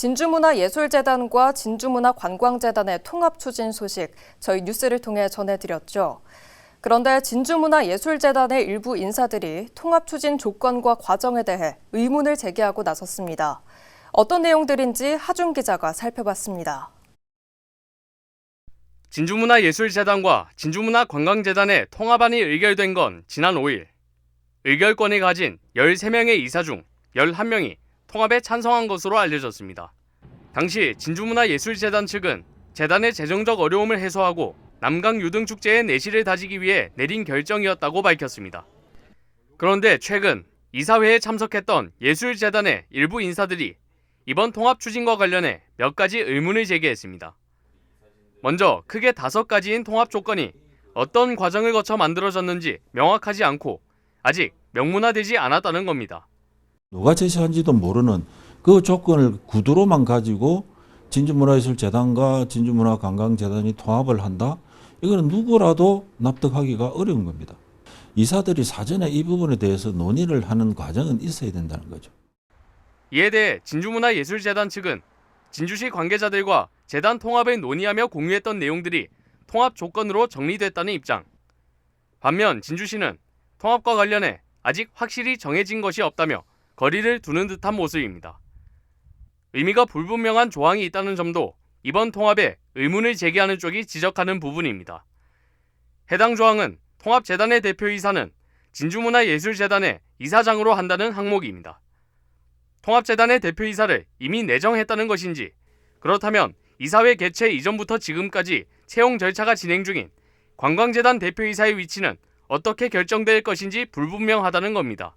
진주문화예술재단과 진주문화관광재단의 통합 추진 소식 저희 뉴스를 통해 전해드렸죠. 그런데 진주문화예술재단의 일부 인사들이 통합 추진 조건과 과정에 대해 의문을 제기하고 나섰습니다. 어떤 내용들인지 하준 기자가 살펴봤습니다. 진주문화예술재단과 진주문화관광재단의 통합안이 의결된 건 지난 5일. 의결권을 가진 13명의 이사 중 11명이 통합에 찬성한 것으로 알려졌습니다. 당시 진주문화예술재단 측은 재단의 재정적 어려움을 해소하고 남강유등축제의 내실을 다지기 위해 내린 결정이었다고 밝혔습니다. 그런데 최근 이사회에 참석했던 예술재단의 일부 인사들이 이번 통합 추진과 관련해 몇 가지 의문을 제기했습니다. 먼저 크게 5가지인 통합 조건이 어떤 과정을 거쳐 만들어졌는지 명확하지 않고 아직 명문화되지 않았다는 겁니다. 누가 제시한지도 모르는 그 조건을 구두로만 가지고 진주문화예술재단과 진주문화관광재단이 통합을 한다? 이거는 누구라도 납득하기가 어려운 겁니다. 이사들이 사전에 이 부분에 대해서 논의를 하는 과정은 있어야 된다는 거죠. 이에 대해 진주문화예술재단 측은 진주시 관계자들과 재단 통합을 논의하며 공유했던 내용들이 통합 조건으로 정리됐다는 입장. 반면 진주시는 통합과 관련해 아직 확실히 정해진 것이 없다며 거리를 두는 듯한 모습입니다. 의미가 불분명한 조항이 있다는 점도 이번 통합에 의문을 제기하는 쪽이 지적하는 부분입니다. 해당 조항은 통합재단의 대표이사는 진주문화예술재단의 이사장으로 한다는 항목입니다. 통합재단의 대표이사를 이미 내정했다는 것인지, 그렇다면 이사회 개최 이전부터 지금까지 채용 절차가 진행 중인 관광재단 대표이사의 위치는 어떻게 결정될 것인지 불분명하다는 겁니다.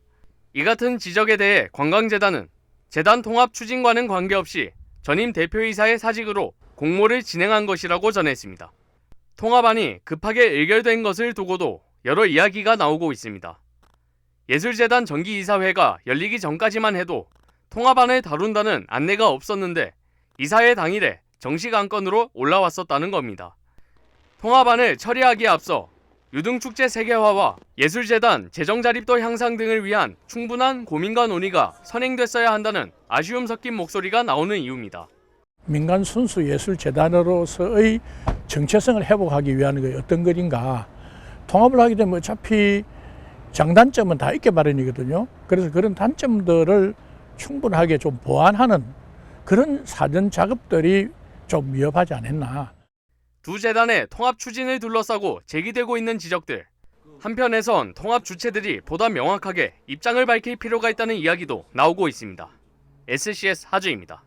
이 같은 지적에 대해 관광재단은 재단 통합 추진과는 관계없이 전임 대표이사의 사직으로 공모를 진행한 것이라고 전했습니다. 통합안이 급하게 의결된 것을 두고도 여러 이야기가 나오고 있습니다. 예술재단 정기이사회가 열리기 전까지만 해도 통합안을 다룬다는 안내가 없었는데 이사회 당일에 정식 안건으로 올라왔었다는 겁니다. 통합안을 처리하기에 앞서 유등축제 세계화와 예술재단 재정 자립도 향상 등을 위한 충분한 고민과 논의가 선행됐어야 한다는 아쉬움 섞인 목소리가 나오는 이유입니다. 민간 순수 예술재단으로서의 정체성을 회복하기 위한 게 어떤 것인가. 통합을 하게 되면 어차피 장단점은 다 있게 마련이거든요. 그래서 그런 단점들을 충분하게 좀 보완하는 그런 사전 작업들이 좀 위협하지 않았나. 두 재단의 통합 추진을 둘러싸고 제기되고 있는 지적들. 한편에선 통합 주체들이 보다 명확하게 입장을 밝힐 필요가 있다는 이야기도 나오고 있습니다. SCS 하주입니다.